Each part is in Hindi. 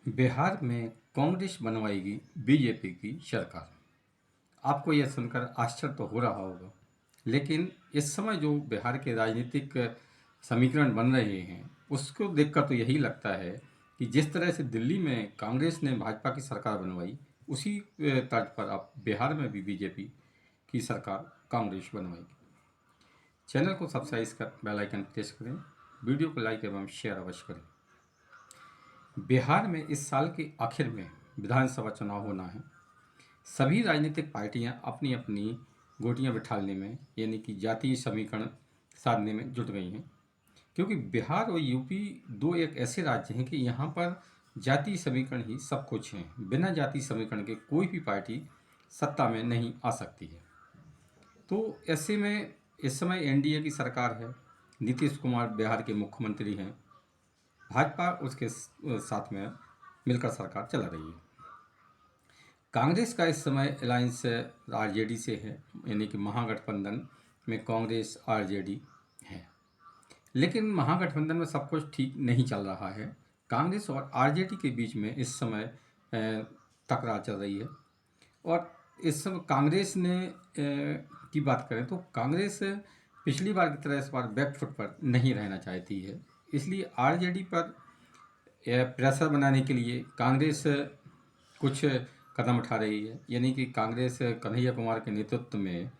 बिहार में कांग्रेस बनवाएगी बीजेपी की सरकार। आपको यह सुनकर आश्चर्य तो हो रहा होगा, लेकिन इस समय जो बिहार के राजनीतिक समीकरण बन रहे हैं उसको देखकर तो यही लगता है कि जिस तरह से दिल्ली में कांग्रेस ने भाजपा की सरकार बनवाई, उसी तर्ज पर अब बिहार में भी बीजेपी की सरकार कांग्रेस बनवाएगी। चैनल को सब्सक्राइब कर बेल आइकन प्रेस करें, वीडियो को लाइक एवं शेयर अवश्य करें। बिहार में इस साल के आखिर में विधानसभा चुनाव होना है। सभी राजनीतिक पार्टियां अपनी अपनी गोटियां बिठाने में, यानी कि जातीय समीकरण साधने में जुट गई हैं, क्योंकि बिहार और यूपी दो एक ऐसे राज्य हैं कि यहाँ पर जातीय समीकरण ही सब कुछ हैं। बिना जातीय समीकरण के कोई भी पार्टी सत्ता में नहीं आ सकती है। तो ऐसे में इस समय एनडीए की सरकार है, नीतीश कुमार बिहार के मुख्यमंत्री हैं, भाजपा उसके साथ में मिलकर सरकार चला रही है। कांग्रेस का इस समय अलायंस आरजेडी से है, यानी कि महागठबंधन में कांग्रेस आरजेडी है। लेकिन महागठबंधन में सब कुछ ठीक नहीं चल रहा है। कांग्रेस और आरजेडी के बीच में इस समय टकरार चल रही है। और इस समय कांग्रेस ने की बात करें तो कांग्रेस पिछली बार की तरह इस बार बैकफुट पर नहीं रहना चाहती है। इसलिए आरजेडी पर प्रेशर बनाने के लिए कांग्रेस कुछ कदम उठा रही है, यानी कि कांग्रेस कन्हैया कुमार के नेतृत्व में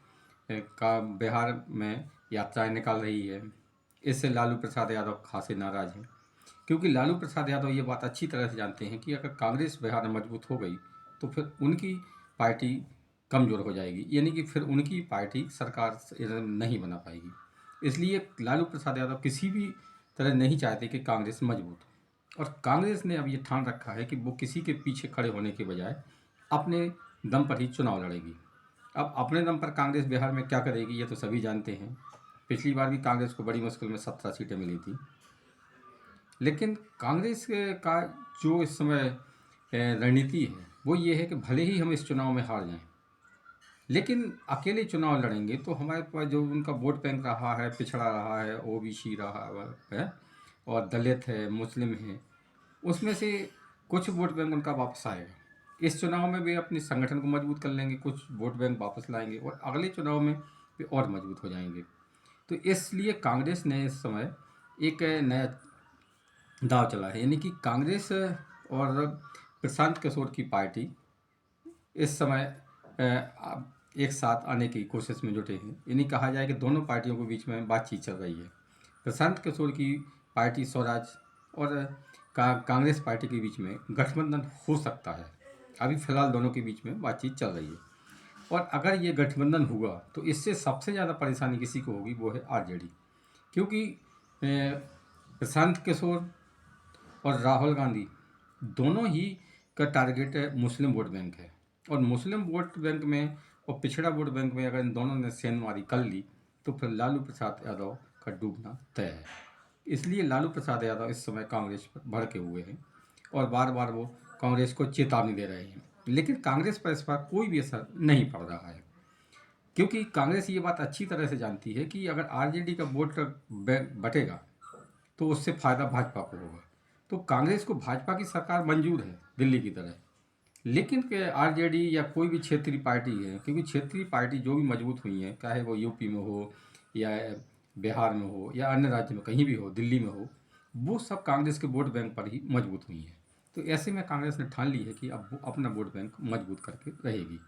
का बिहार में यात्राएं निकाल रही है। इससे लालू प्रसाद यादव खासे नाराज हैं, क्योंकि लालू प्रसाद यादव ये बात अच्छी तरह से जानते हैं कि अगर कांग्रेस बिहार में मजबूत हो गई तो फिर उनकी पार्टी कमज़ोर हो जाएगी, यानी कि फिर उनकी पार्टी सरकार नहीं बना पाएगी। इसलिए लालू प्रसाद यादव किसी भी तरह नहीं चाहते कि कांग्रेस मजबूत हो। और कांग्रेस ने अब ये ठान रखा है कि वो किसी के पीछे खड़े होने के बजाय अपने दम पर ही चुनाव लड़ेगी। अब अपने दम पर कांग्रेस बिहार में क्या करेगी ये तो सभी जानते हैं। पिछली बार भी कांग्रेस को बड़ी मुश्किल में 17 सीटें मिली थी। लेकिन कांग्रेस का जो इस समय रणनीति है वो ये है कि भले ही हम इस चुनाव में हार जाएं, लेकिन अकेले चुनाव लड़ेंगे तो हमारे पास जो उनका वोट बैंक रहा है, पिछड़ा रहा है, ओबीसी रहा है और दलित है, मुस्लिम है, उसमें से कुछ वोट बैंक उनका वापस आएगा। इस चुनाव में वे अपने संगठन को मजबूत कर लेंगे, कुछ वोट बैंक वापस लाएंगे और अगले चुनाव में वे और मजबूत हो जाएंगे। तो इसलिए कांग्रेस ने इस समय एक नया दाव चला है, यानी कि कांग्रेस और प्रशांत किशोर की पार्टी इस समय एक साथ आने की कोशिश में जुटे हैं। यानी कहा जाए कि दोनों पार्टियों के बीच में बातचीत चल रही है। प्रशांत किशोर की पार्टी स्वराज और कांग्रेस पार्टी के बीच में गठबंधन हो सकता है। अभी फिलहाल दोनों के बीच में बातचीत चल रही है। और अगर ये गठबंधन हुआ तो इससे सबसे ज़्यादा परेशानी किसी को होगी, वो है आरजेडी, क्योंकि प्रशांत किशोर और राहुल गांधी दोनों ही का टारगेट मुस्लिम वोट बैंक है। और मुस्लिम वोट बैंक में और पिछड़ा वोट बैंक में अगर इन दोनों ने सेंधमारी कर ली तो फिर लालू प्रसाद यादव का डूबना तय है। इसलिए लालू प्रसाद यादव इस समय कांग्रेस पर भड़के हुए हैं और बार बार वो कांग्रेस को चेतावनी दे रहे हैं। लेकिन कांग्रेस पर इस पर कोई भी असर नहीं पड़ रहा है, क्योंकि कांग्रेस ये बात अच्छी तरह से जानती है कि अगर आरजेडी का वोट बटेगा तो उससे फ़ायदा भाजपा को होगा। तो कांग्रेस को भाजपा की सरकार मंजूर है दिल्ली की तरह, लेकिन के आरजेडी या कोई भी क्षेत्रीय पार्टी है, क्योंकि क्षेत्रीय पार्टी जो भी मजबूत हुई हैं, चाहे वो यूपी में हो या बिहार में हो या अन्य राज्य में कहीं भी हो, दिल्ली में हो, वो सब कांग्रेस के वोट बैंक पर ही मजबूत हुई हैं। तो ऐसे में कांग्रेस ने ठान ली है कि अब वो अपना वोट बैंक मजबूत करके रहेगी।